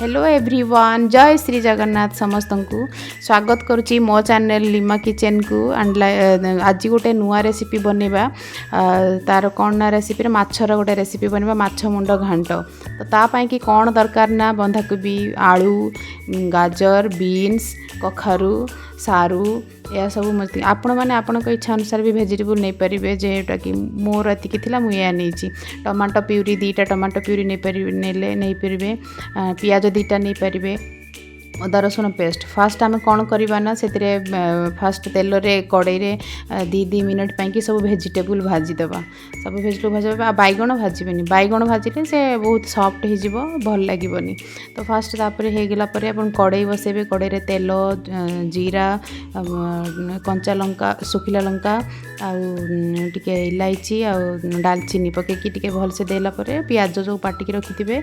Hello everyone, जय श्री जगन्नाथ समस्त को स्वागत करुच्ची मो चैनल लिमा किचन को। आज गोटे नुआ रेसिपी बनवा तार कौन ना रेसिपी माछर गोटे रेसिपी बनवा माछ मुंड घांट। तो तापाई कि कौन दरकार ना बंधाकोबी आलू गाजर बीन्स कखारू सारू या सब मस्ती आपण मैंने आपण इच्छा अनुसार भी भेजिटेबल नहीं पारे जेटा कि मोर एतिकी थिला मु या नहीं। टमाटो प्यूरी दीटा टमाटो प्यूरी नहीं पारे नहीं पारे पियाज दीटा नहीं पारे अदा रसुण पेस्ट फास्ट आम कौन करवा ना से फास्ट तेल रे कड़ई रे दी मिनट पाई सब भेजिटेबल भाजीदेवा सब भेजिटेबल भाजी बैगण भाजबे बैगण भाजिले से बहुत सॉफ्ट हो भल लगे। तो फास्ट तापर होगला कड़ई बसैबे कड़ई रे तेल जीरा कंचा लंका सुखिला लंका आउे इलायची आ डालचीनी पकईकी टे भलसे देला पियाज जो पाटिकी रखिथे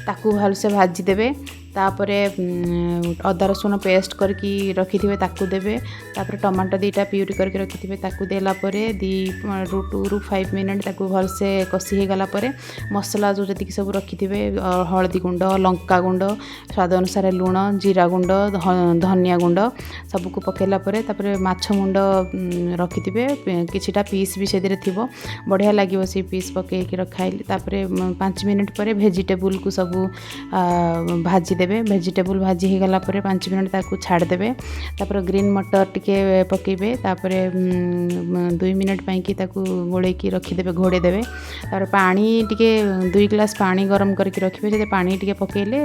ताकू भलसे भाजीदेवे। तापर अदा रसुण पेस्ट करके रखिथे ताकू देवे। तापर टमाटो दीटा प्यूरी करके रखिथे ताकू देला परे 2 ରୁ 5 मिनट ताकू भलसे कषि होगला मसला जो जी सब रखिथे हलदी गुंड लंका गुंड स्वाद अनुसार लुण जीरा गुंड धनिया गुंड सबको पकेला तापर माछ मुंड रखिथे किछिटा पीस भी से थी बढ़िया लगे से पीस पकईकी रखाइली। तापर 5 मिनट पर भेजिटेबल को सब भाजीदेवे भेजिटेबल भाजी होगला 5 मिनट ताकू छाड़देवे। तापर ग्रीन मटर टिके पकेबे तापर 2 मिनट पाई ताकू गोलैकी रखिदेवे घोड़े देवे। तापर पानी टिके 2 गिलास पानी गरम करके रखिए जे पानी टिके पकेले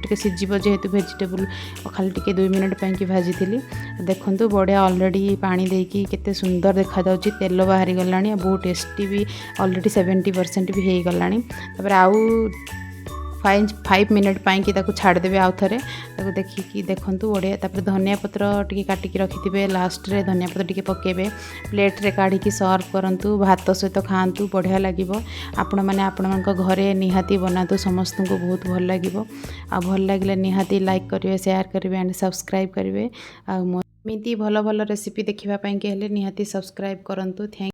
टिके सिझिबो जेहेतु भेजिटेबल खाली टिके 2 मिनट पाई भाजी थी। देखंतु बढ़िया ऑलरेडी पानी देकी केते सुंदर देखा जाउची तेल बाहरी गलानी बहुत टेस्टी भी ऑलरेडी 70% भी हो गलानी। तापर आउ 5 मिनट पाई छाड़देवे आउ थे देखिकी देखंतु बढ़िया। तापर धनिया पत्र टिके काटिकी रखिथे लास्ट रे धनिया पत्र टिके पकेबे प्लेट रे काढ़ी सर्व करंतु भात सहित खाआंतु बढ़िया लगिवो। आपण माने आपण घरे निहाती बनातु समस्त को बहुत भल लगिवो। आ भल लगिले निहाती लाइक करिवे शेयर करिवे एंड सब्सक्राइब करिवे। आ एमती भल भल रेसिपी देखिबा पई के हेले निहाती सब्सक्राइब करंतु। थैंक